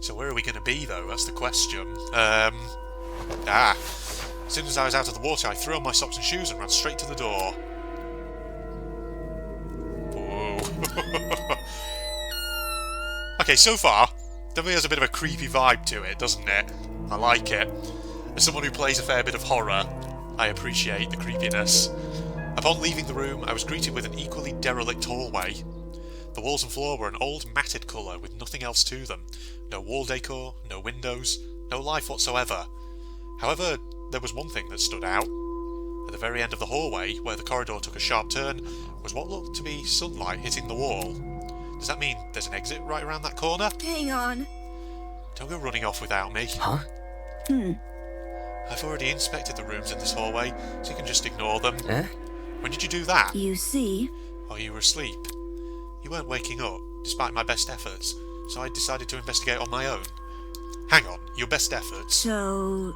So where are we going to be, though? That's the question. As soon as I was out of the water, I threw on my socks and shoes and ran straight to the door. Whoa. Okay, so far, definitely has a bit of a creepy vibe to it, doesn't it? I like it. As someone who plays a fair bit of horror, I appreciate the creepiness. Upon leaving the room, I was greeted with an equally derelict hallway. The walls and floor were an old matted colour with nothing else to them. No wall decor, no windows, no life whatsoever. However, there was one thing that stood out. At the very end of the hallway, where the corridor took a sharp turn, was what looked to be sunlight hitting the wall. Does that mean there's an exit right around that corner? Hang on. Don't go running off without me. Huh? I've already inspected the rooms in this hallway, so you can just ignore them. Eh? When did you do that? You see? Oh, you were asleep. You weren't waking up, despite my best efforts, so I decided to investigate on my own. Hang on, your best efforts? So...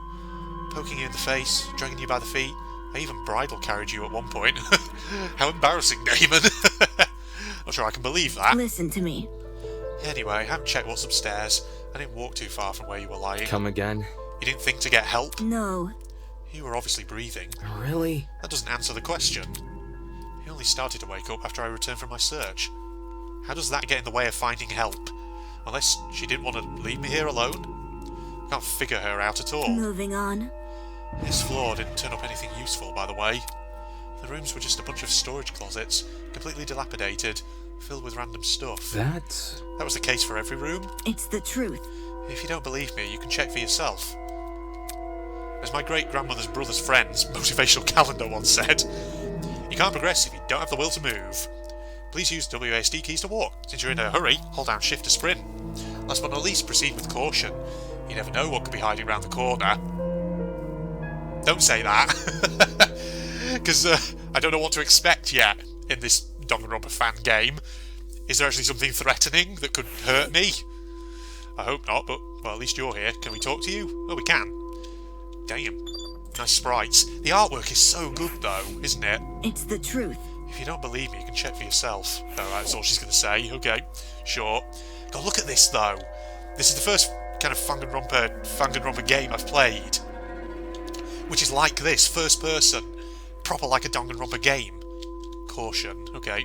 Poking you in the face, dragging you by the feet. I even bridal carried you at one point. How embarrassing, Damon. Not sure I can believe that. Listen to me. Anyway, I haven't checked what's upstairs. I didn't walk too far from where you were lying. Come again? You didn't think to get help? No. You were obviously breathing. Really? That doesn't answer the question. You only started to wake up after I returned from my search. How does that get in the way of finding help? Unless she didn't want to leave me here alone? I can't figure her out at all. Moving on. This floor didn't turn up anything useful, by the way. The rooms were just a bunch of storage closets, completely dilapidated, filled with random stuff. That was the case for every room? It's the truth. If you don't believe me, you can check for yourself. As my great-grandmother's brother's friend's motivational calendar once said, you can't progress if you don't have the will to move. Please use WASD keys to walk. Since you're in a hurry, hold down shift to sprint. Last but not least, proceed with caution. You never know what could be hiding around the corner. Don't say that. Because I don't know what to expect yet in this Danganronpa fan game. Is there actually something threatening that could hurt me? I hope not, but well, at least you're here. Can we talk to you? Oh, we can. Damn. Nice sprites. The artwork is so good, though, isn't it? It's the truth. If you don't believe me, you can check for yourself. Alright, that's all she's going to say. Okay, sure. God, look at this, though. This is the first kind of Danganronpa game I've played, which is like this, first person. Proper like a Danganronpa game. Caution. Okay.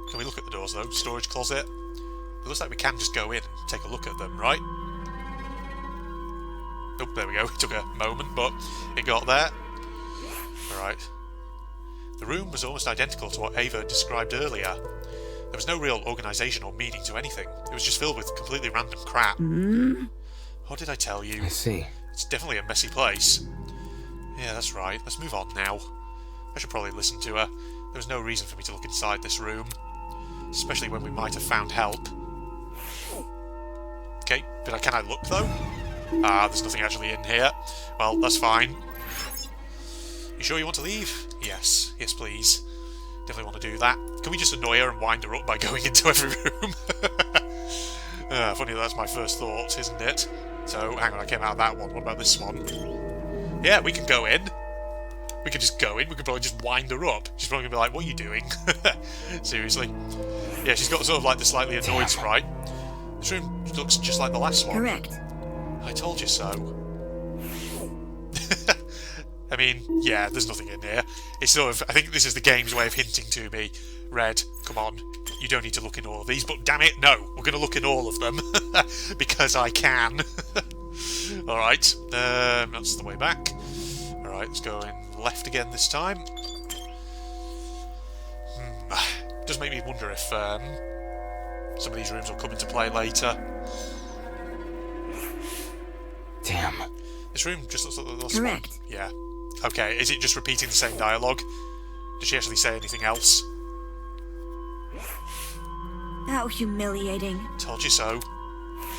Can we look at the doors, though? Storage closet. It looks like we can just go in and take a look at them, right? Oh, there we go. It took a moment, but it got there. Alright. The room was almost identical to what Ava described earlier. There was no real organisation or meaning to anything. It was just filled with completely random crap. What did I tell you? I see. It's definitely a messy place. Yeah, that's right. Let's move on now. I should probably listen to her. There was no reason for me to look inside this room. Especially when we might have found help. Okay, can I look though? Ah, there's nothing actually in here. Well, that's fine. You sure you want to leave? Yes. Yes, please. Definitely want to do that. Can we just annoy her and wind her up by going into every room? Funny that's my first thought, isn't it? So, hang on, I came out of that one. What about this one? Yeah, we can go in. We could just go in. We could probably just wind her up. She's probably going to be like, what are you doing? Seriously. Yeah, she's got sort of like the slightly annoyed sprite. This room looks just like the last one. Correct. I told you so. I mean, yeah, there's nothing in here. It's sort of, I think this is the game's way of hinting to me, Red, come on, you don't need to look in all of these, but damn it, no, we're going to look in all of them, because I can. Alright, that's the way back. Alright, let's go in left again this time. Does make me wonder if some of these rooms will come into play later. Damn. This room just looks like the last Correct. one. Yeah. Okay, is it just repeating the same dialogue? Does she actually say anything else? How humiliating. Told you so.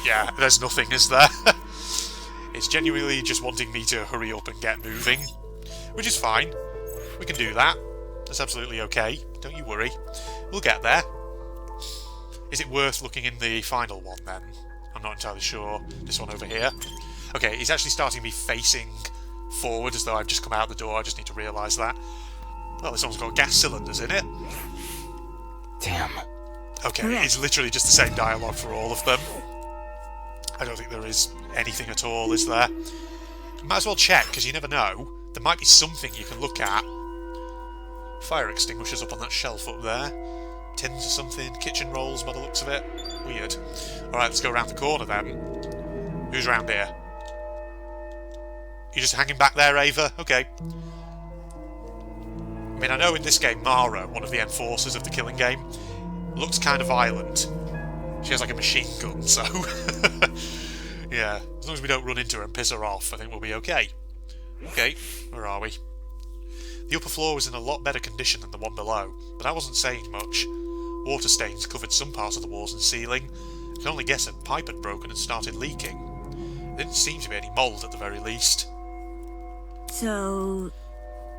Yeah, there's nothing, is there? It's genuinely just wanting me to hurry up and get moving. Which is fine. We can do that. That's absolutely okay. Don't you worry. We'll get there. Is it worth looking in the final one, then? I'm not entirely sure. This one over here. Okay, it's actually starting to be facing forward as though I've just come out the door. I just need to realise that. Well, this one's got gas cylinders in it. Damn. Okay, it's literally just the same dialogue for all of them. I don't think there is anything at all, is there? Might as well check, because you never know. There might be something you can look at. Fire extinguishers up on that shelf up there. Tins or something. Kitchen rolls by the looks of it. Weird. Alright, let's go around the corner then. Who's around here? You just hanging back there, Ava? Okay. I mean, I know in this game, Mara, one of the enforcers of the killing game, looks kind of violent. She has like a machine gun, so... yeah, as long as we don't run into her and piss her off, I think we'll be okay. Okay, where are we? The upper floor was in a lot better condition than the one below, but that wasn't saying much. Water stains covered some parts of the walls and ceiling. I can only guess a pipe had broken and started leaking. There didn't seem to be any mould at the very least. So...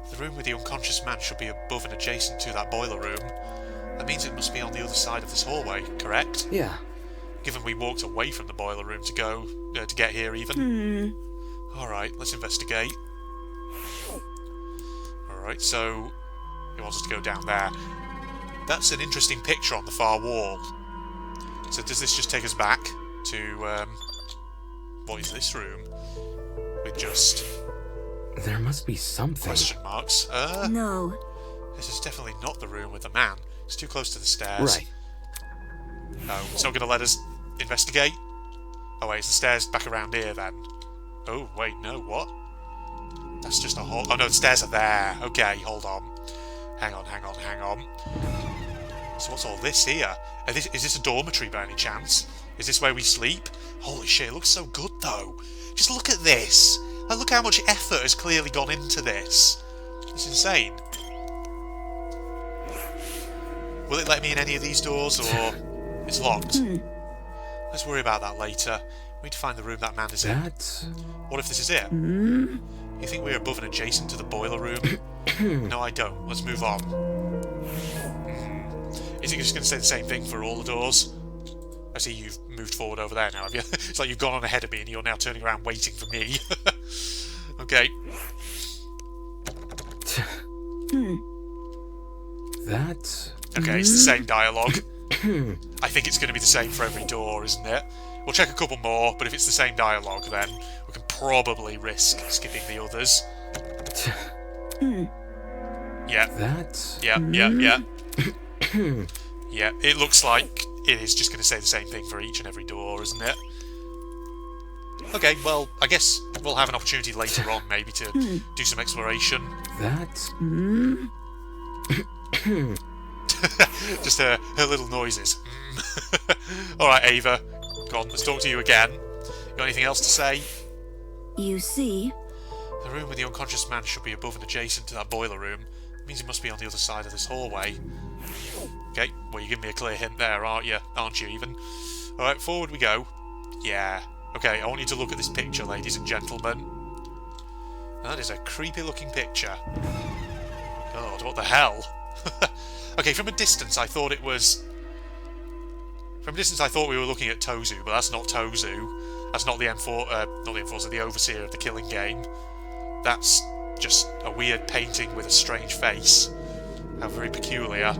The room with the unconscious man should be above and adjacent to that boiler room. That means it must be on the other side of this hallway, correct? Yeah. Given we walked away from the boiler room to get here even. Alright, let's investigate. Alright, so he wants us to go down there. That's an interesting picture on the far wall. So does this just take us back to, what is this room? With just... There must be something. Question marks. No. This is definitely not the room with the man. It's too close to the stairs. Right. No, it's not going to let us investigate. Oh wait, is the stairs back around here then? Oh wait, no, what? That's just a hole. Oh no, the stairs are there. Okay, hold on. Hang on. So what's all this here? Is this a dormitory by any chance? Is this where we sleep? Holy shit, it looks so good though. Just look at this. Like, look how much effort has clearly gone into this. It's insane. Will it let me in any of these doors, or it's locked? Let's worry about that later. We need to find the room that man is in. What if this is it? You think we're above and adjacent to the boiler room? No, I don't. Let's move on. Is it just going to say the same thing for all the doors? I see you've moved forward over there now, have you? It's like you've gone on ahead of me and you're now turning around waiting for me. Okay. Okay, it's the same dialogue. I think it's going to be the same for every door, isn't it? We'll check a couple more, but if it's the same dialogue, then we can probably risk skipping the others. Yeah. Yeah. Yeah, it looks like it is just going to say the same thing for each and every door, isn't it? Okay, well, I guess we'll have an opportunity later on, maybe, to do some exploration. Just her little noises. Alright, Ava. Go on, let's talk to you again. You got anything else to say? You see? The room with the unconscious man should be above and adjacent to that boiler room. It means it must be on the other side of this hallway. Okay, well, you're giving me a clear hint there, aren't you, even? Alright, forward we go. Yeah. Okay, I want you to look at this picture, ladies and gentlemen. That is a creepy-looking picture. God, what the hell? Okay, from a distance, I thought it was... From a distance, I thought we were looking at Tozu, but that's not Tozu. That's not the enforcer, the overseer of the killing game. That's just a weird painting with a strange face. How very peculiar.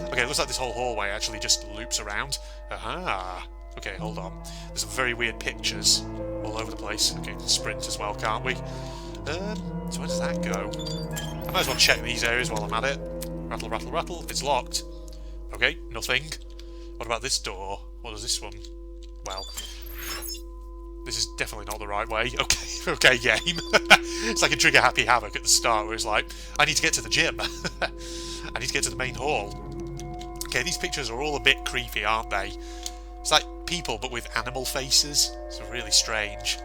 Okay, it looks like this whole hallway actually just loops around. Aha! Okay, hold on. There's some very weird pictures all over the place. Okay, we can sprint as well, can't we? So where does that go? I might as well check these areas while I'm at it. Rattle, rattle, rattle. It's locked. Okay, nothing. What about this door? What does this one? Well, this is definitely not the right way. Okay, okay, game. It's like a Trigger Happy Havoc at the start, where it's like, I need to get to the gym. I need to get to the main hall. Okay, these pictures are all a bit creepy, aren't they? It's like people, but with animal faces. It's really strange.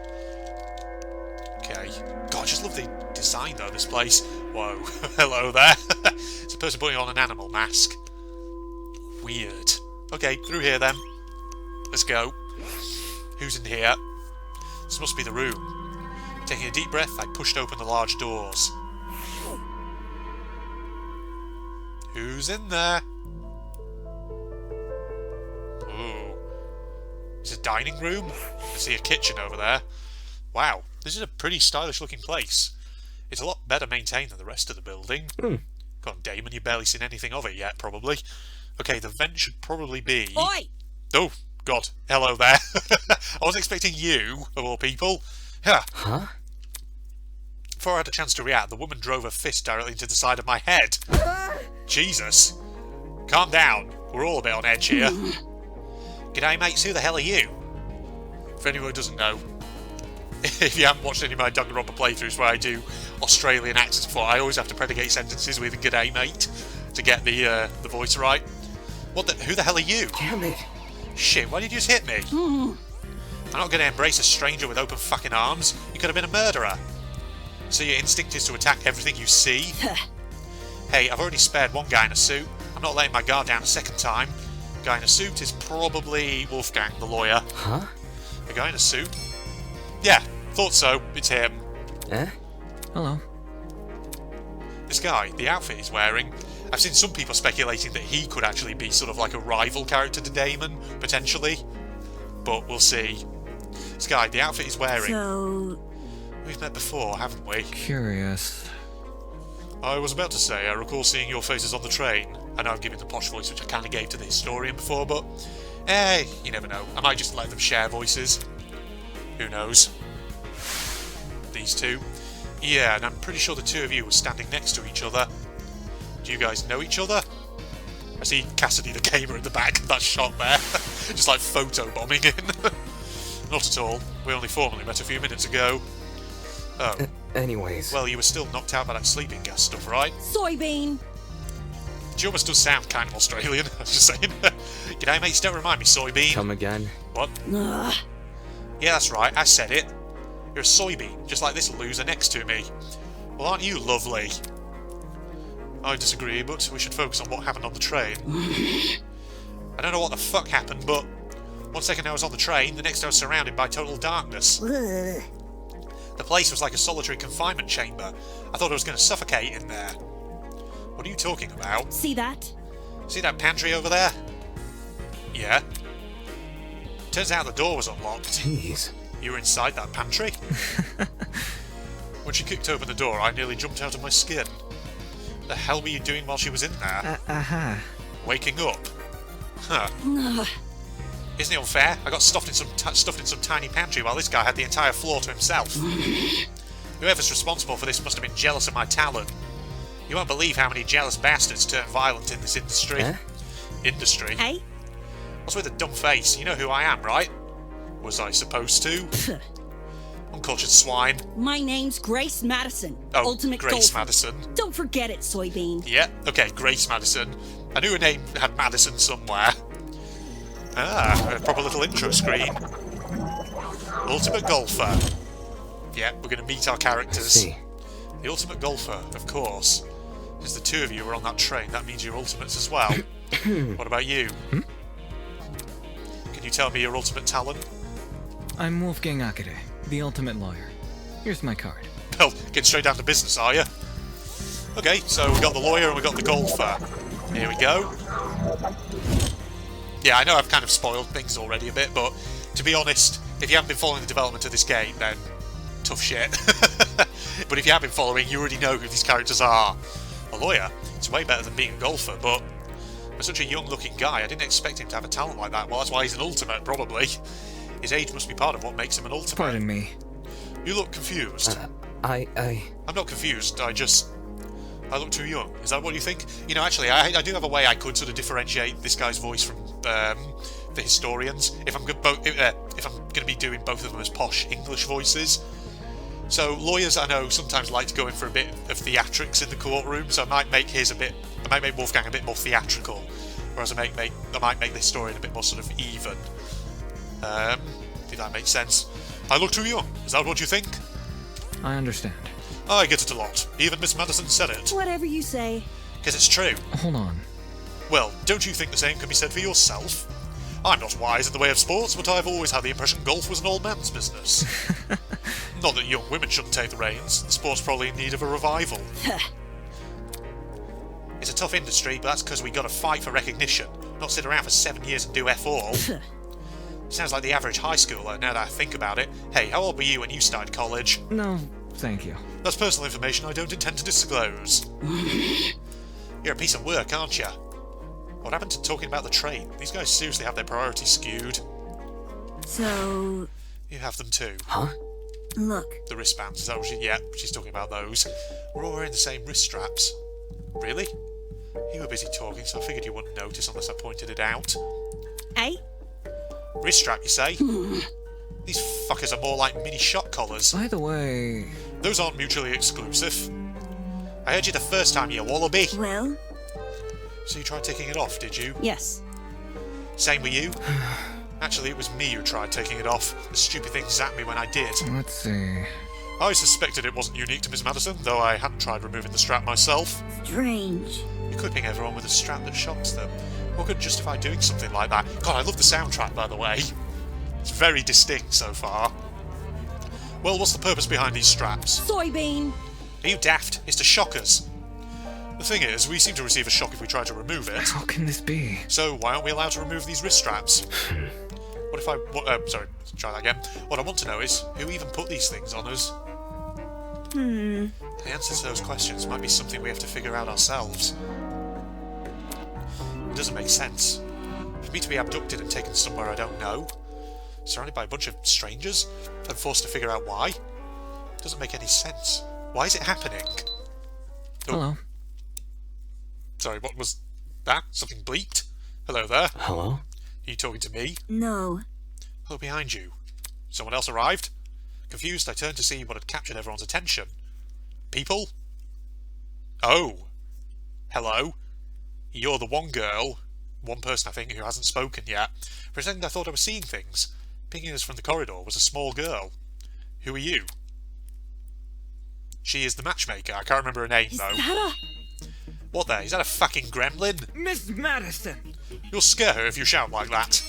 Okay. God, I just love the design, though, this place. Whoa. Hello there. It's a person putting on an animal mask. Weird. Okay, through here, then. Let's go. Who's in here? This must be the room. Taking a deep breath, I pushed open the large doors. Who's in there? Ooh. It's a dining room? I see a kitchen over there. Wow, this is a pretty stylish looking place. It's a lot better maintained than the rest of the building. God, Damon, you've barely seen anything of it yet, probably. Okay, the vent should probably be... Oi! Oh, God, hello there. I wasn't expecting you, of all people. Yeah. Huh? Before I had a chance to react, the woman drove her fist directly into the side of my head. Jesus. Calm down. We're all a bit on edge here. G'day, mates. Who the hell are you? For anyone who doesn't know, if you haven't watched any of my Danganronpa playthroughs where I do Australian accents before, I always have to predicate sentences with "G'day, mate" to get the voice right. Who the hell are you? Damn it. Shit, why did you just hit me? I'm not going to embrace a stranger with open fucking arms. You could have been a murderer. So your instinct is to attack everything you see? Hey, I've already spared one guy in a suit. I'm not letting my guard down a second time. Guy in a suit is probably Wolfgang, the lawyer. Huh? A guy in a suit? Yeah, thought so. It's him. Eh? Hello. This guy, the outfit he's wearing, I've seen some people speculating that he could actually be sort of like a rival character to Damon, potentially. But we'll see. This guy, the outfit he's wearing... So... We've met before, haven't we? Curious. I was about to say, I recall seeing your faces on the train. I know I'm giving the posh voice which I kind of gave to the historian before, but... Hey, you never know. I might just let them share voices. Who knows? These two. Yeah, and I'm pretty sure the two of you were standing next to each other. Do you guys know each other? I see Cassidy the gamer in the back of that shot there. Just like photo-bombing in. Not at all. We only formally met a few minutes ago. Oh. Anyways. Well, you were still knocked out by that sleeping gas stuff, right? Soybean! She almost does sound kind of Australian, I was just saying. G'day, mates, don't remind me, soybean. Come again? What? Ugh. Yeah, that's right, I said it. You're a soybean, just like this loser next to me. Well, aren't you lovely? I disagree, but we should focus on what happened on the train. I don't know what the fuck happened, but 1 second I was on the train, the next I was surrounded by total darkness. Ugh. The place was like a solitary confinement chamber. I thought I was going to suffocate in there. What are you talking about? See that? See that pantry over there? Yeah. Turns out the door was unlocked. Jeez. You were inside that pantry? When she kicked open the door, I nearly jumped out of my skin. What the hell were you doing while she was in there? Waking up? Huh. Ugh. Isn't it unfair? I got stuffed in some tiny pantry while this guy had the entire floor to himself. Whoever's responsible for this must have been jealous of my talent. You won't believe how many jealous bastards turn violent in this industry. Eh? Industry? Hey? What's with a dumb face? You know who I am, right? Was I supposed to? Uncultured swine. My name's Grace Madison. Oh, Ultimate Grace golfer. Madison. Don't forget it, Soybean. Yeah, okay, Grace Madison. I knew her name had Madison somewhere. Ah, a proper little intro screen. Ultimate golfer. Yeah, we're going to meet our characters. See. The ultimate golfer, of course. Because the two of you were on that train, that means you're ultimates as well. What about you? Can you tell me your ultimate talent? I'm Wolfgang Akere, the ultimate lawyer. Here's my card. Well, getting straight down to business, are you? Okay, so we got the lawyer and we got the golfer. Here we go. Yeah, I know I've kind of spoiled things already a bit, but to be honest, if you haven't been following the development of this game, then tough shit. But if you have been following, you already know who these characters are. A lawyer, it's way better than being a golfer, but for such a young-looking guy, I didn't expect him to have a talent like that. Well, that's why he's an ultimate, probably. His age must be part of what makes him an ultimate. Pardon me. You look confused. I'm not confused, I look too young. Is that what you think? You know, actually, I do have a way I could sort of differentiate this guy's voice from the historians. If I'm going to be doing both of them as posh English voices. So lawyers, I know, sometimes like to go in for a bit of theatrics in the courtroom. So I might make Wolfgang a bit more theatrical, whereas I might make the historian a bit more sort of even. If that makes sense. I look too young. Is that what you think? I understand. I get it a lot. Even Miss Madison said it. Whatever you say. Because it's true. Hold on. Well, don't you think the same can be said for yourself? I'm not wise in the way of sports, but I've always had the impression golf was an old man's business. Not that young women shouldn't take the reins. The sport's probably in need of a revival. It's a tough industry, but that's because we got to fight for recognition, not sit around for 7 years and do F all. Sounds like the average high schooler, now that I think about it. Hey, how old were you when you started college? No, thank you. That's personal information I don't intend to disclose. You're a piece of work, aren't you? What happened to talking about the train? These guys seriously have their priorities skewed. So, You have them too. Huh? look. The wristbands, is that what yeah, she's talking about those. We're all wearing the same wrist straps. Really? You were busy talking, so I figured you wouldn't notice unless I pointed it out. Hey? Wrist strap, you say? These fuckers are more like mini shock collars. By the way, Those aren't mutually exclusive. I heard you the first time, you wallaby. Well, So you tried taking it off, did you? yes. Same with you? Actually, it was me who tried taking it off. The stupid thing zapped me when I did. let's see. I suspected it wasn't unique to Miss Madison, though I hadn't tried removing the strap myself. Strange. Equipping everyone with a strap that shocks them. What could justify doing something like that? God, I love the soundtrack, by the way. It's very distinct so far. Well, what's the purpose behind these straps? Soybean! Are you daft? It's to shock us. The thing is, we seem to receive a shock if we try to remove it. How can this be? So why aren't we allowed to remove these wrist straps? What if I... sorry, let's try that again. What I want to know is, who even put these things on us? The answer to those questions might be something we have to figure out ourselves. It doesn't make sense. For me to be abducted and taken somewhere I don't know, surrounded by a bunch of strangers, and forced to figure out why, it doesn't make any sense. Why is it happening? Oh, Hello. sorry, what was that? Something bleeped? Hello there. Hello? Are you talking to me? No. Hello behind you. Someone else arrived? Confused, I turned to see what had captured everyone's attention. People? Oh. Hello. You're the one girl, one person I think, who hasn't spoken yet. For a second I thought I was seeing things. Pinging us from the corridor was a small girl. Who are you? She is the matchmaker. I can't remember her name, Is though. that What there? Is that a fucking gremlin? Miss Madison! You'll scare her if you shout like that.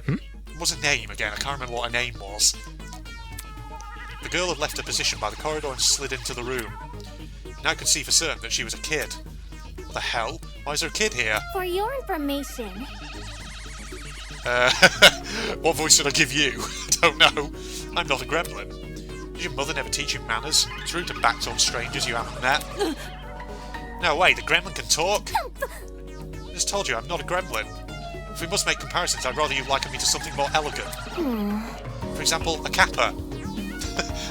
What was her name again? I can't remember what her name was. The girl had left her position by the corridor and slid into the room. Now I could see for certain that she was a kid. What the hell? Why is there a kid here? For your information, What voice should I give you? I don't know. I'm not a gremlin. Did your mother never teach you manners? It's rude to backtalk strangers you haven't met. No way, the gremlin can talk? I just told you I'm not a gremlin. If we must make comparisons, I'd rather you liken me to something more elegant. For example, a kappa.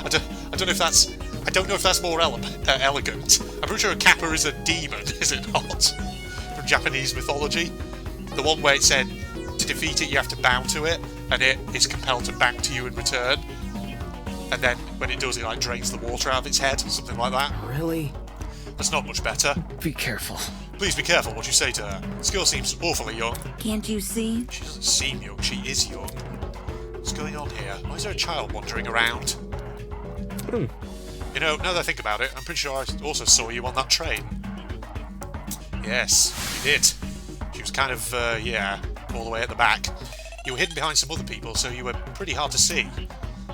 I don't know if that's more elegant. I'm pretty sure a kappa is a demon, is it not? From Japanese mythology. The one where it said, to defeat it you have to bow to it, and it is compelled to bow to you in return. And then, when it does, it like drains the water out of its head, something like that. Really? That's not much better. Be careful. Please be careful what you say to her. This girl seems awfully young. Can't you see? She doesn't seem young, she is young. What's going on here? Why is there a child wandering around? You know, now that I think about it, I'm pretty sure I also saw you on that train. Yes, you did. She was kind of, yeah, all the way at the back. You were hidden behind some other people, so you were pretty hard to see.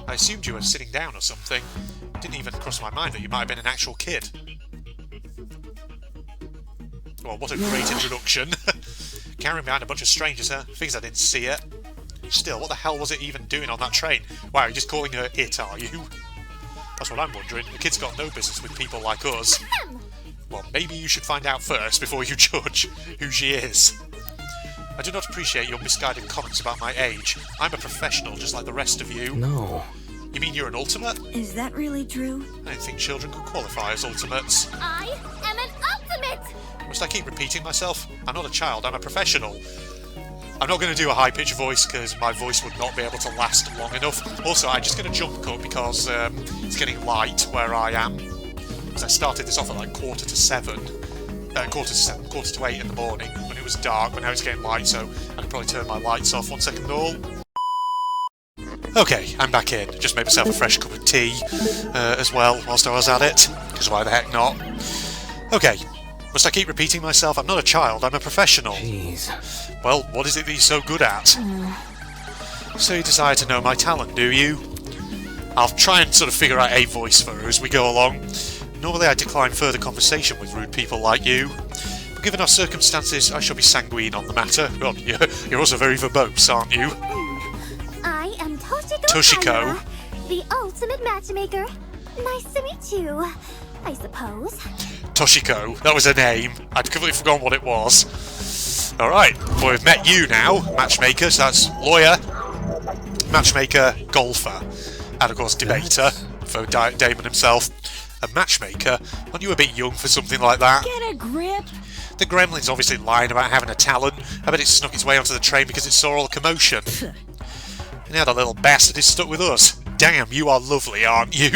I assumed you were sitting down or something. It didn't even cross my mind that you might have been an actual kid. Well, what a great introduction. Carrying behind a bunch of strangers, huh? Figures I didn't see it. Still, what the hell was it even doing on that train? Wow, you're just calling her it, are you? That's what I'm wondering. The kid's got no business with people like us. Well, maybe you should find out first before you judge who she is. I do not appreciate your misguided comments about my age. I'm a professional, just like the rest of you. No. You mean you're an ultimate? Is that really true? I didn't think children could qualify as ultimates. I am an ultimate! Must I keep repeating myself? I'm not a child, I'm a professional. I'm not going to do a high-pitched voice because my voice would not be able to last long enough. Also, I'm just going to jump cut because it's getting light where I am. Because I started this off at like quarter to 8 in the morning when it was dark, but now it's getting light, so I can probably turn my lights off. 1 second all. Okay, I'm back in. Just made myself a fresh cup of tea as well whilst I was at it, because why the heck not? Okay, must I keep repeating myself? I'm not a child, I'm a professional. Jeez. Well, what is it that you're so good at? So you desire to know my talent, do you? I'll try and sort of figure out a voice for her as we go along. Normally I decline further conversation with rude people like you, but given our circumstances, I shall be sanguine on the matter. God, you're also very verbose, aren't you? I am Toshiko. Kanna, the ultimate matchmaker. Nice to meet you, I suppose. Toshiko, that was her name. I'd completely forgotten what it was. Alright, well we've met you now, matchmaker, so that's lawyer, matchmaker, golfer, and of course debater, for Damon himself. A matchmaker? Aren't you a bit young for something like that? Get a grip. The gremlin's obviously lying about having a talent. I bet it snuck its way onto the train because it saw all the commotion. And now that little bastard is stuck with us. Damn, you are lovely, aren't you?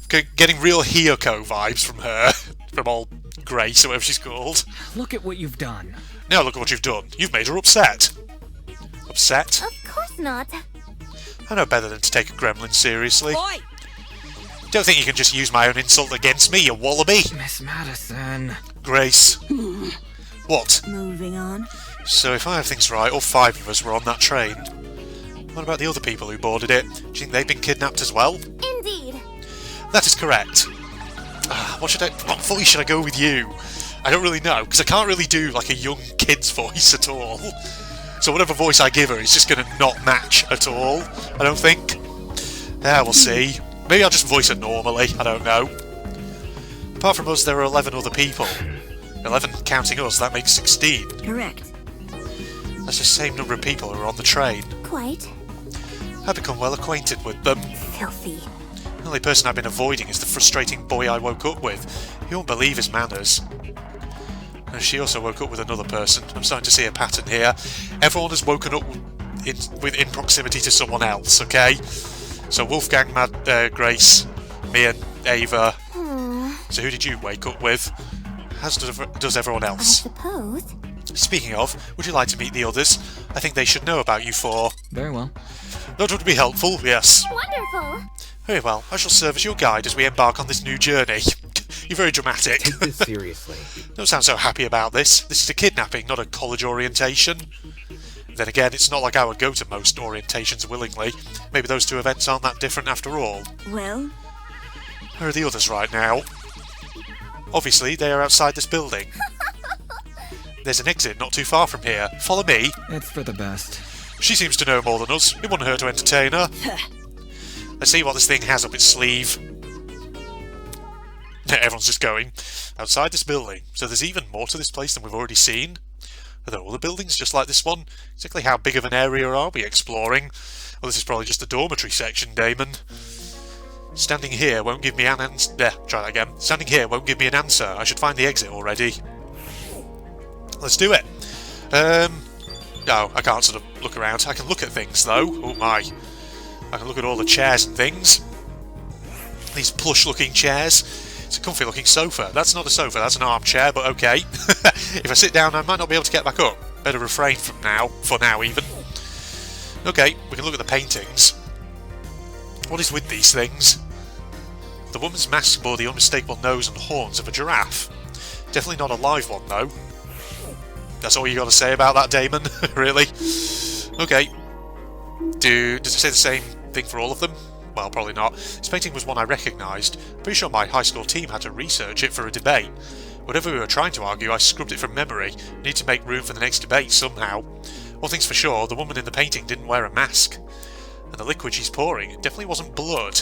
Getting real Hiyoko vibes from her. From old Grace, or whatever she's called. Look at what you've done. Now look at what you've done. You've made her upset. Upset? Of course not. I know better than to take a gremlin seriously. Oi! Don't think you can just use my own insult against me, you wallaby. Miss Madison. Grace. What? Moving on. So if I have things right, all 5 of us were on that train. What about the other people who boarded it? Do you think they've been kidnapped as well? Indeed. That is correct. What voice should I go with you? I don't really know, because I can't really do like a young kid's voice at all. So whatever voice I give her is just going to not match at all, I don't think. Yeah, we'll see. Maybe I'll just voice it normally, I don't know. Apart from us, there are 11 other people. 11 counting us, that makes 16. Correct. That's the same number of people who are on the train. Quite. I've become well acquainted with them. Filthy. The only person I've been avoiding is the frustrating boy I woke up with. You won't believe his manners. And she also woke up with another person. I'm starting to see a pattern here. Everyone has woken up in proximity to someone else, okay? So Wolfgang, Grace, me and Ava. So who did you wake up with? As does everyone I else. suppose. Speaking of, would you like to meet the others? I think they should know about you four. Very well. That would be helpful, yes. Wonderful. Very well, I shall serve as your guide as we embark on this new journey. You're very dramatic. Take this seriously. Don't sound so happy about this. This is a kidnapping, not a college orientation. Then again, it's not like I would go to most orientations willingly. Maybe those two events aren't that different after all. Well, Where are the others right now? Obviously, they are outside this building. There's an exit not too far from here. Follow me. It's for the best. She seems to know more than us. It wouldn't hurt to entertain her. Let's see what this thing has up its sleeve. Everyone's just going. Outside this building. So there's even more to this place than we've already seen. Are there other buildings just like this one? Exactly how big of an area are we exploring? Well, this is probably just the dormitory section, Damon. Standing here won't give me an answer. There, try that again. Standing here won't give me an answer. I should find the exit already. Let's do it. No, I can't sort of look around. I can look at things, though. Oh my. I can look at all the chairs and things. These plush-looking chairs. It's a comfy-looking sofa. That's not a sofa, that's an armchair, but okay. If I sit down, I might not be able to get back up. Better refrain from now, for now even. Okay, we can look at the paintings. What is with these things? The woman's mask bore the unmistakable nose and horns of a giraffe. Definitely not a live one, though. That's all you got to say about that, Damon? Really? Okay. Does it say the same thing for all of them? Well, probably not. This painting was one I recognised. Pretty sure my high school team had to research it for a debate. Whatever we were trying to argue, I scrubbed it from memory. Need to make room for the next debate somehow. One thing's for sure, the woman in the painting didn't wear a mask. And the liquid she's pouring definitely wasn't blood.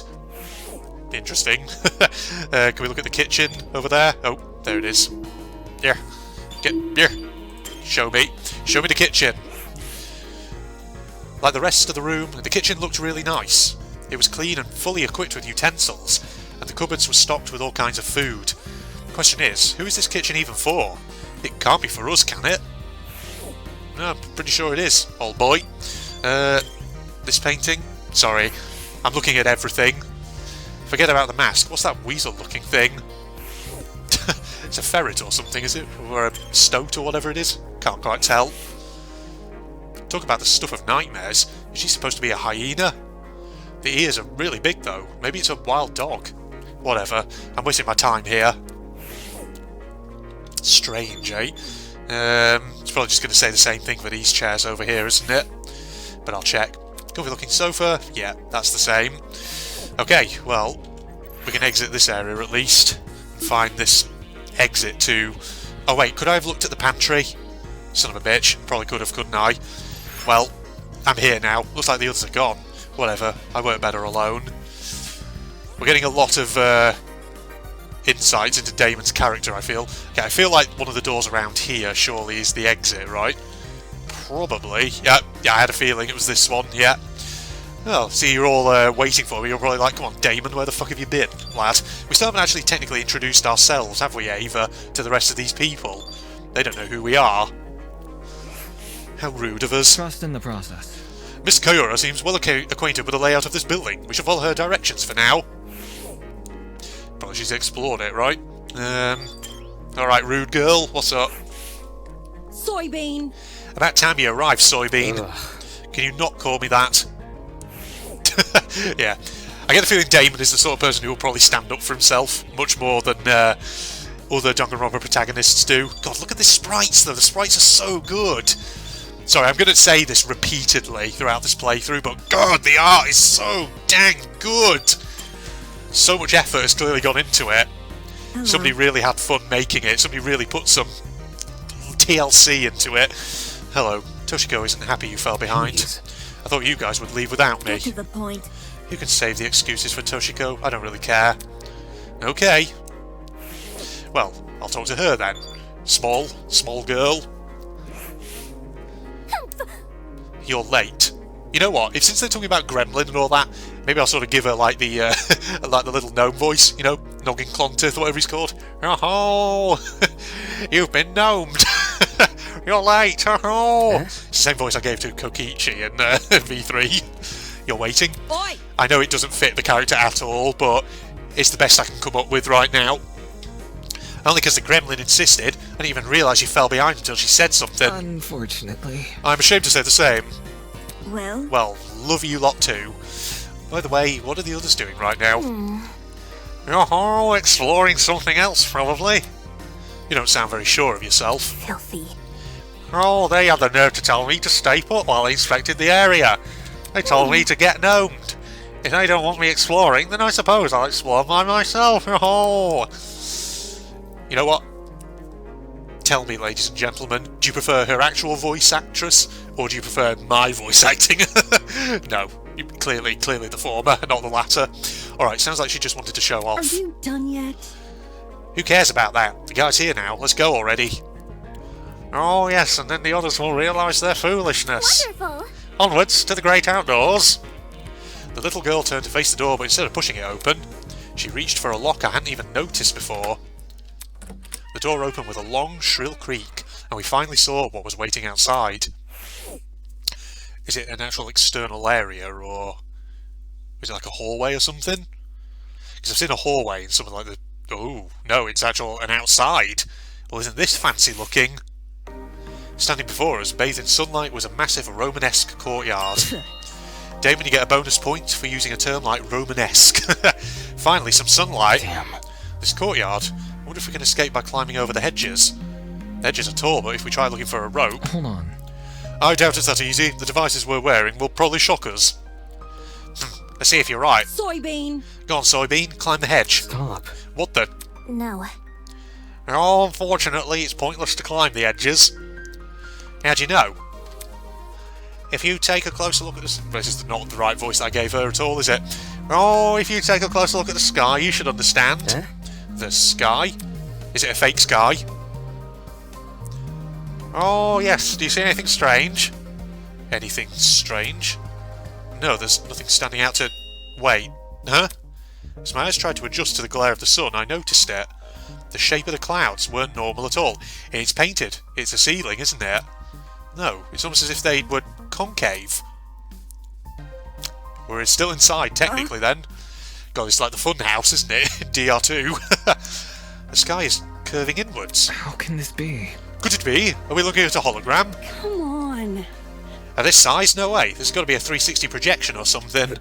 Interesting. Can we look at the kitchen over there? Oh, there it is. Here. Get here. Show me. Show me the kitchen. Like the rest of the room, the kitchen looked really nice. It was clean and fully equipped with utensils, and the cupboards were stocked with all kinds of food. The question is, who is this kitchen even for? It can't be for us, can it? No, I'm pretty sure it is, old boy. This painting? Sorry, I'm looking at everything. Forget about the mask. What's that weasel-looking thing? It's a ferret or something, is it? Or a stoat or whatever it is? Can't quite tell. Talk about the stuff of nightmares. Is she supposed to be a hyena? The ears are really big though. Maybe it's a wild dog. Whatever. I'm wasting my time here. Strange, eh? It's probably just going to say the same thing for these chairs over here, isn't it? But I'll check. Comfy looking sofa. Yeah, that's the same. Okay, well, we can exit this area at least. And find this exit to... Oh wait, could I have looked at the pantry? Son of a bitch. Probably could have, couldn't I? Well, I'm here now. Looks like the others are gone. Whatever, I work better alone. We're getting a lot of insights into Damon's character, I feel. Okay, I feel like one of the doors around here surely is the exit, right? Probably. Yeah, I had a feeling it was this one, yeah. Well, see, you're all waiting for me. You're probably like, come on, Damon, where the fuck have you been, lad? We still haven't actually technically introduced ourselves, have we, Ava, to the rest of these people? They don't know who we are. How rude of us. Trust in the process. Miss Koyura seems well acquainted with the layout of this building. We should follow her directions for now. Probably she's explored it, right? Alright, rude girl, what's up? Soybean. About time you arrived, Soybean. Ugh. Can you not call me that? Yeah. I get the feeling Damon is the sort of person who will probably stand up for himself much more than other Danganronpa protagonists do. God, look at the sprites though. The sprites are so good. Sorry, I'm going to say this repeatedly throughout this playthrough, but God, the art is so dang good. So much effort has clearly gone into it. Hello. Somebody really had fun making it. Somebody really put some TLC into it. Hello. Toshiko isn't happy you fell behind. Please. I thought you guys would leave without me. Get to the point. You can save the excuses for Toshiko. I don't really care. Okay. Well, I'll talk to her then. Small girl. You're late. You know what? If since they're talking about Gremlin and all that, maybe I'll sort of give her like the like the little gnome voice, you know, Noggin Clontith or whatever he's called. Oh, you've been gnomed. You're late. Oh, it's the same voice I gave to Kokichi in V3. You're waiting. Oi! I know it doesn't fit the character at all, but it's the best I can come up with right now. Only because the gremlin insisted. I didn't even realise you fell behind until she said something. Unfortunately. I'm ashamed to say the same. Well, Well, love you lot too. By the way, what are the others doing right now? Oh, exploring something else, probably. You don't sound very sure of yourself. Filthy. Oh, they had the nerve to tell me to stay put while I inspected the area. They told me to get gnomed. If they don't want me exploring, then I suppose I'll explore by myself. Oh. You know what? Tell me, ladies and gentlemen, do you prefer her actual voice actress, or do you prefer my voice acting? No, clearly the former, not the latter. Alright, sounds like she just wanted to show are off. you done yet? Who cares about that? The guy's here now, let's go already. Oh yes, and then the others will realise their foolishness. Wonderful. Onwards to the great outdoors. The little girl turned to face the door, but instead of pushing it open, she reached for a lock I hadn't even noticed before. The door opened with a long, shrill creak, and we finally saw what was waiting outside. Is it an actual external area, or is it like a hallway or something? Because I've seen a hallway in something like the... Oh, no, it's an outside. Well, isn't this fancy looking? Standing before us, bathed in sunlight, was a massive Romanesque courtyard. Damon, you get a bonus point for using a term like Romanesque. Finally, some sunlight. Damn. This courtyard. I wonder if we can escape by climbing over the hedges. The hedges are tall, but if we try looking for a rope... Hold on. I doubt it's that easy. The devices we're wearing will probably shock us. Let's see if you're right. Soybean. Go on, Soybean, climb the hedge. Stop. What the... No. Oh, unfortunately, it's pointless to climb the edges. How'd you know? If you take a closer look at this... This is not the right voice I gave her at all, is it? Oh, if you take a closer look at the sky, you should understand. Eh? The sky? Is it a fake sky? Oh, yes. Do you see anything strange? Anything strange? No, there's nothing standing out to... Wait. Huh? As my eyes tried to adjust to the glare of the sun, I noticed it. The shape of the clouds weren't normal at all. It's painted. It's a ceiling, isn't it? No, it's almost as if they were concave. We're still inside, technically, then. God, it's like the fun house, isn't it? DR2. The sky is curving inwards. How can this be? Could it be? Are we looking at a hologram? Come on. At this size? No way. There's got to be a 360 projection or something.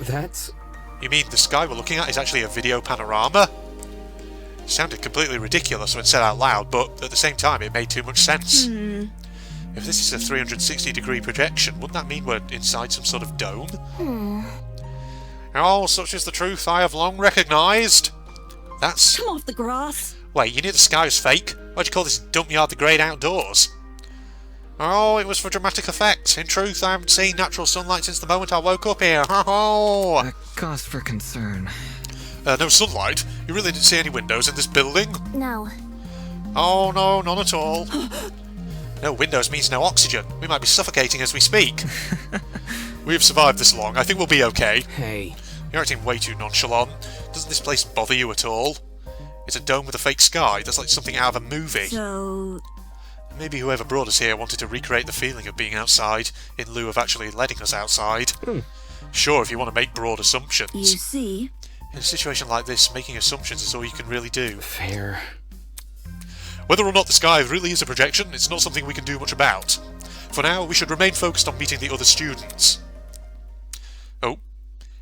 That's... You mean the sky we're looking at is actually a video panorama? It sounded completely ridiculous when said out loud, but at the same time it made too much sense. If this is a 360 degree projection, wouldn't that mean we're inside some sort of dome? Oh, such is the truth I have long recognised. That's... Come off the grass. Wait, you knew the sky was fake? Why'd you call this dump yard the great outdoors? Oh, it was for dramatic effect. In truth, I haven't seen natural sunlight since the moment I woke up here. Oh! A cause for concern. No sunlight? You really didn't see any windows in this building? No. Oh no, none at all. No windows means no oxygen. We might be suffocating as we speak. We've survived this long. I think we'll be okay. Hey. You're acting way too nonchalant. Doesn't this place bother you at all? It's a dome with a fake sky. That's like something out of a movie. So, Maybe whoever brought us here wanted to recreate the feeling of being outside in lieu of actually letting us outside. Sure, if you want to make broad assumptions. you see, In a situation like this, making assumptions is all you can really do. Fair. Whether or not the sky really is a projection, it's not something we can do much about. For now, we should remain focused on meeting the other students. Oh,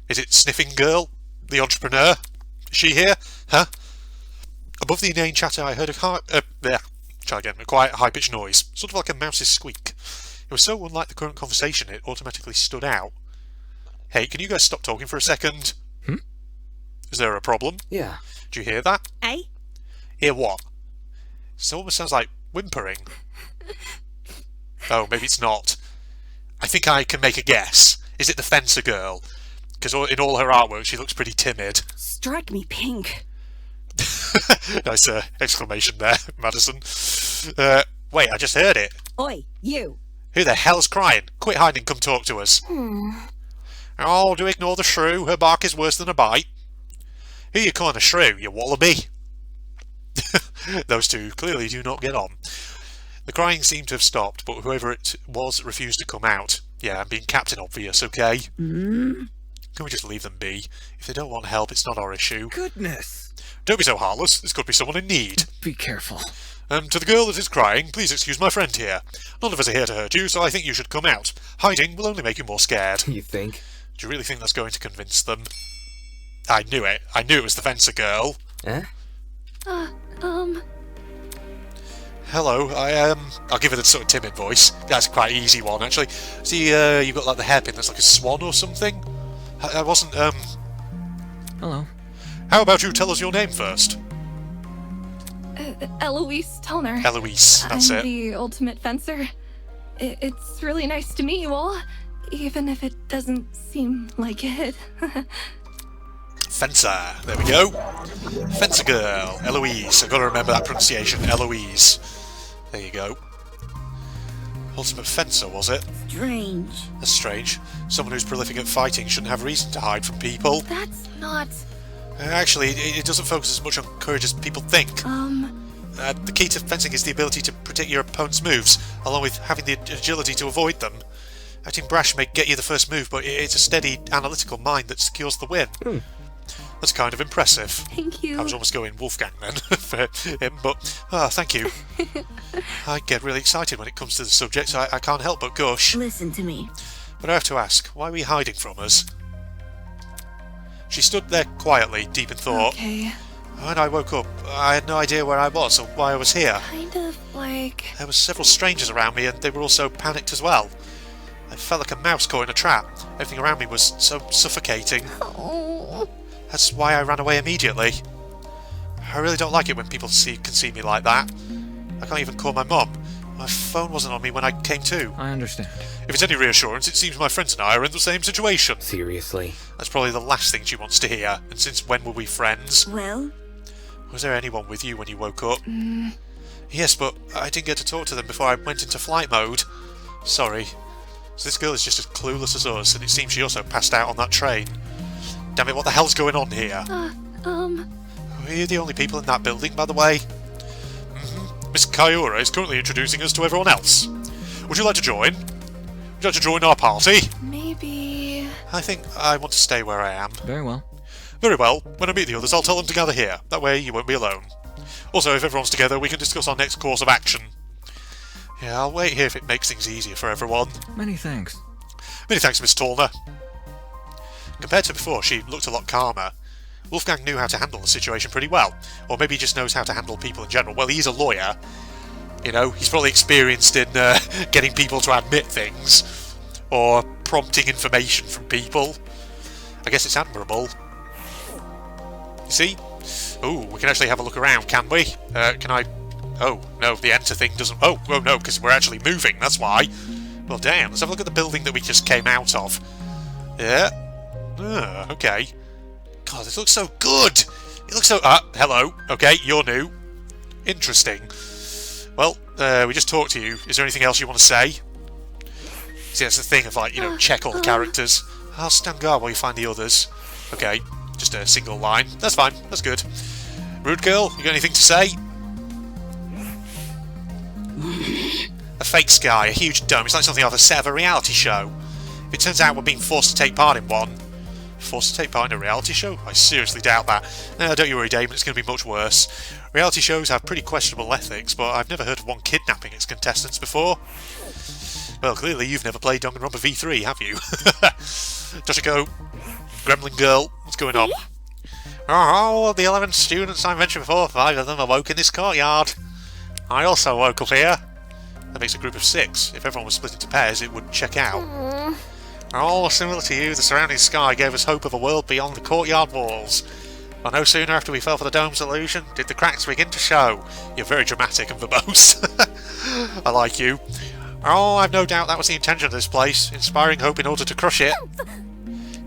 is it Sniffing Girl, the entrepreneur? Is she here? Huh? Above the inane chatter, I heard a quiet, high-pitched noise, sort of like a mouse's squeak. It was so unlike the current conversation, it automatically stood out. Hey, can you guys stop talking for a second? Is there a problem? Yeah. Do you hear that? eh? Hear what? It almost sounds like whimpering. Oh, maybe it's not. I think I can make a guess. Is it the fencer girl? Because in all her artwork, she looks pretty timid. Strike me pink. Nice exclamation there, Madison. Wait, I just heard it. Oi, you. Who the hell's crying? Quit hiding, come talk to us. Oh, do ignore the shrew. Her bark is worse than a bite. Who you calling a shrew, you wallaby? Those two clearly do not get on. The crying seemed to have stopped, but whoever it was refused to come out. Yeah, I'm being Captain Obvious, okay? Can we just leave them be? If they don't want help, it's not our issue. Goodness! Don't be so heartless. This could be someone in need. Be careful. To the girl that is crying, please excuse my friend here. None of us are here to hurt you, so I think you should come out. Hiding will only make you more scared. You think? Do you really think that's going to convince them? I knew it. I knew it was the fencer girl. Eh? Hello, I'll give it a sort of timid voice. That's quite an easy one, actually. See, you've got like the hairpin that's like a swan or something? I wasn't, Hello. How about you tell us your name first? Eloise Tellner. Eloise, that's I'm it. the ultimate fencer. It's really nice to meet you all, even if it doesn't seem like it. Fencer, there we go. Fencer girl, Eloise. I've got to remember that pronunciation, Eloise. There you go. Ultimate fencer, was it? Strange. That's strange. Someone who's prolific at fighting shouldn't have reason to hide from people. That's not... Actually, it doesn't focus as much on courage as people think. The key to fencing is the ability to predict your opponent's moves, along with having the agility to avoid them. Acting brash may get you the first move, but it's a steady, analytical mind that secures the win. That's kind of impressive. Thank you. I was almost going Wolfgang then for him, but thank you. I get really excited when it comes to the subject, so I can't help but gush. Listen to me. But I have to ask, why were you hiding from us? She stood there quietly, deep in thought. Okay. When I woke up, I had no idea where I was or why I was here. Kind of like... There were several strangers around me and they were all so panicked as well. I felt like a mouse caught in a trap. Everything around me was so suffocating. Oh. That's why I ran away immediately. I really don't like it when people can see me like that. I can't even call my mum. My phone wasn't on me when I came to. I understand. If it's any reassurance, it seems my friends and I are in the same situation. Seriously? That's probably the last thing she wants to hear. And since when were we friends? Well, Was there anyone with you when you woke up? Yes, but I didn't get to talk to them before I went into flight mode. Sorry. So this girl is just as clueless as us, and it seems she also passed out on that train. Damn it, what the hell's going on here? Are you the only people in that building, by the way? Miss Kaiura is currently introducing us to everyone else. Would you like to join? Would you like to join our party? Maybe... I think I want to stay where I am. Very well. Very well. When I meet the others, I'll tell them to gather here. That way you won't be alone. Also, if everyone's together, we can discuss our next course of action. Yeah, I'll wait here if it makes things easier for everyone. Many thanks. Many thanks, Miss Tallner. Compared to before, she looked a lot calmer. Wolfgang knew how to handle the situation pretty well. Or maybe he just knows how to handle people in general. Well, he's a lawyer. You know, he's probably experienced in getting people to admit things. Or prompting information from people. I guess it's admirable. You see? Ooh, we can actually have a look around, can we? Can I... Oh, no, the enter thing doesn't... Oh, no, because we're actually moving, that's why. Well, damn, let's have a look at the building that we just came out of. Yeah. Okay. God, this looks so good! It looks so... hello. Okay, you're new. Interesting. Well, we just talked to you. Is there anything else you want to say? See, that's the thing of, like, you know, check all the characters. I'll stand guard while you find the others. Okay, just a single line. That's fine. That's good. Rude girl, you got anything to say? A fake sky, a huge dome. It's like something off a set of a reality show. If it turns out we're being forced to take part in one... Forced to take part in a reality show? I seriously doubt that. No, don't you worry, Damon, it's going to be much worse. Reality shows have pretty questionable ethics, but I've never heard of one kidnapping its contestants before. Well, clearly you've never played Danganronpa V3, have you? Toshiko, Gremlin Girl, what's going on? Oh, the 11 students I mentioned before, 5 of them awoke in this courtyard. I also woke up here. That makes a group of 6. If everyone was split into pairs, it would check out. Oh, similar to you, the surrounding sky gave us hope of a world beyond the courtyard walls. But no sooner after we fell for the dome's illusion did the cracks begin to show. You're very dramatic and verbose. I like you. Oh, I've no doubt that was the intention of this place, inspiring hope in order to crush it.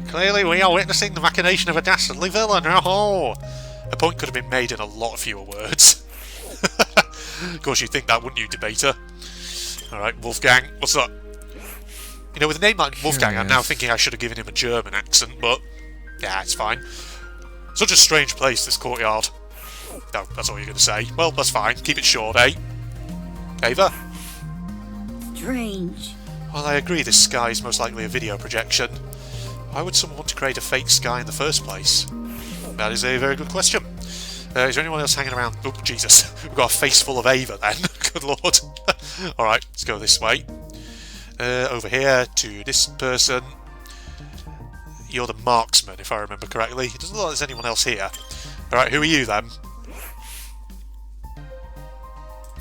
Clearly we are witnessing the machination of a dastardly villain. Oh, a point could have been made in a lot fewer words. Of course you'd think that, wouldn't you, debater? Alright, Wolfgang, what's up? You know, with a name like Wolfgang, I'm now thinking I should have given him a German accent, but... yeah, it's fine. Such a strange place, this courtyard. No, that's all you're going to say. Well, that's fine. Keep it short, eh? Ava? Strange. Well, I agree this sky is most likely a video projection. Why would someone want to create a fake sky in the first place? That is a very good question. Is there anyone else hanging around? Oh, Jesus. We've got a face full of Ava, then. Good lord. Alright, let's go this way. Over here to this person. You're the marksman, if I remember correctly. It doesn't look like there's anyone else here. Alright, who are you then?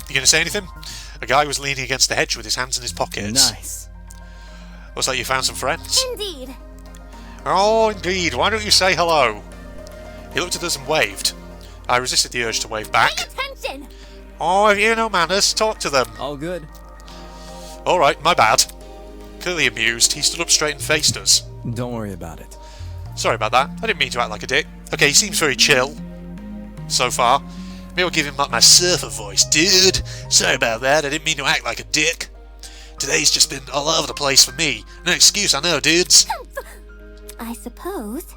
You gonna say anything? A guy was leaning against the hedge with his hands in his pockets. Nice. Looks like you found some friends. Indeed. Oh, indeed. Why don't you say hello? He looked at us and waved. I resisted the urge to wave back. Pay attention. Oh, have you no manners? Talk to them. All good. Alright, my bad. Clearly amused, he stood up straight and faced us. Don't worry about it. Sorry about that. I didn't mean to act like a dick. Okay, he seems very chill. So far. Maybe I'll give him my surfer voice. Dude, sorry about that. I didn't mean to act like a dick. Today's just been all over the place for me. No excuse, I know, dudes. I suppose.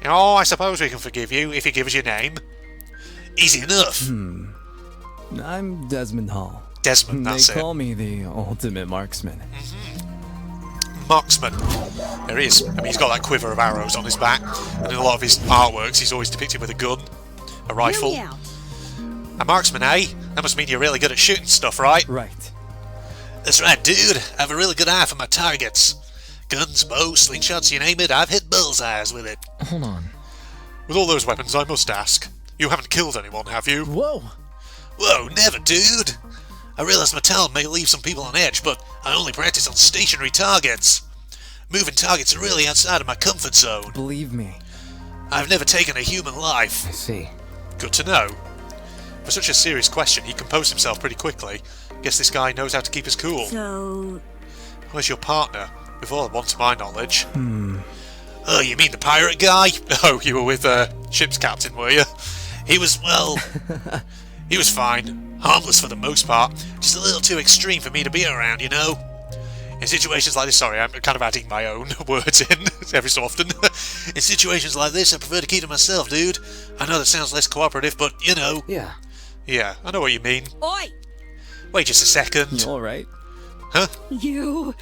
Oh, I suppose we can forgive you if you give us your name. Easy enough. I'm Desmond Hall. Desmond, that's They it. call me the ultimate marksman. Marksman. There he is. I mean, he's got that quiver of arrows on his back, and in a lot of his artworks, he's always depicted with a gun, a rifle. Hear me out. A marksman, eh? That must mean you're really good at shooting stuff, right? Right. That's right, dude. I have a really good eye for my targets. Guns, bows, slingshots, you name it, I've hit bullseyes with it. Hold on. With all those weapons, I must ask, you haven't killed anyone, have you? Whoa! Whoa, never, dude! I realise my talent may leave some people on edge, but I only practice on stationary targets. Moving targets are really outside of my comfort zone. Believe me. I've never taken a human life. I see. Good to know. For such a serious question, he composed himself pretty quickly. Guess this guy knows how to keep us cool. So, Where's your partner? With all one to my knowledge. Oh, you mean the pirate guy? Oh, you were with ship's captain, were you? He was, well... he was fine. Harmless for the most part. Just a little too extreme for me to be around, you know? In situations like this, sorry, I'm kind of adding my own words in every so often. In situations like this, I prefer to keep to myself, dude. I know that sounds less cooperative, but, you know... Yeah. Yeah, I know what you mean. oi! Wait just a second. You alright? Huh? You.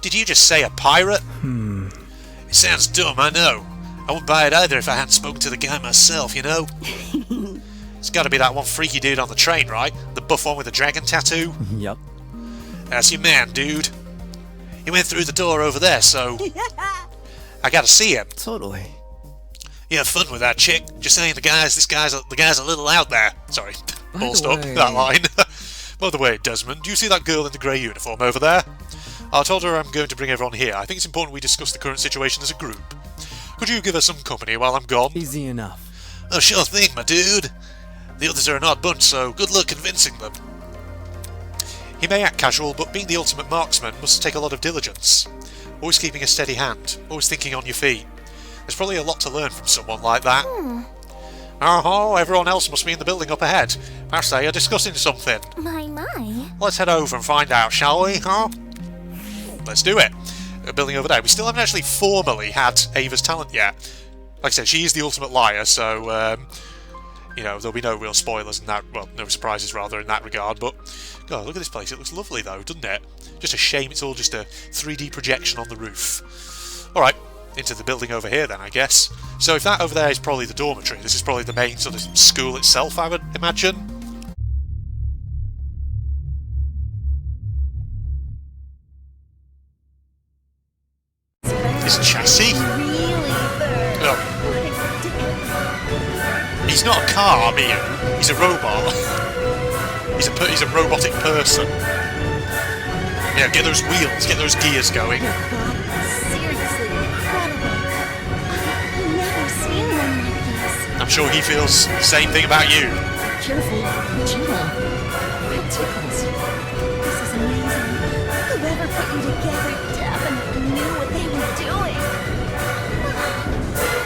Did you just say a pirate? It sounds dumb, I know. I wouldn't buy it either if I hadn't spoken to the guy myself, you know? It's gotta be that one freaky dude on the train, right? The buff one with the dragon tattoo? Yep. That's your man, dude. He went through the door over there, so... I gotta see him. Totally. You have fun with that chick. Just saying the guy's a little out there. Sorry, ballsed up, way- that line. By the way, Desmond, do you see that girl in the grey uniform over there? I told her I'm going to bring everyone here. I think it's important we discuss the current situation as a group. Could you give us some company while I'm gone? Easy enough. Oh, sure thing, my dude. The others are an odd bunch, so good luck convincing them. He may act casual, but being the ultimate marksman must take a lot of diligence. Always keeping a steady hand, always thinking on your feet. There's probably a lot to learn from someone like that. Oh, everyone else must be in the building up ahead. Perhaps they are discussing something. My. Let's head over and find out, shall we, huh? Let's do it. A building over there. We still haven't actually formally had Ava's talent yet. Like I said, she is the ultimate liar, so, you know, there'll be no real spoilers in that, well, no surprises rather in that regard, but, God, look at this place. It looks lovely though, doesn't it? Just a shame it's all just a 3D projection on the roof. Alright, into the building over here then, I guess. So if that over there is probably the dormitory, this is probably the main sort of school itself, I would imagine. This chassis? Oh. He's not a car, Miu. He's a robot. He's a robotic person. Yeah, get those wheels, get those gears going. Seriously incredible. I've never seen one like this. I'm sure he feels the same thing about you. Careful, gentle. It tickles. This is amazing. Whoever put you together definitely knew what they were doing.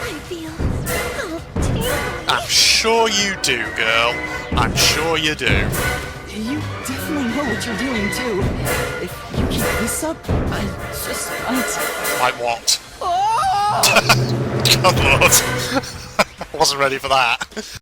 I feel all tingly. I'm sure you do, girl. I'm sure you do. You definitely know what you're doing, too. If you keep this up, I just might... Like what? Oh! God, Lord. I wasn't ready for that.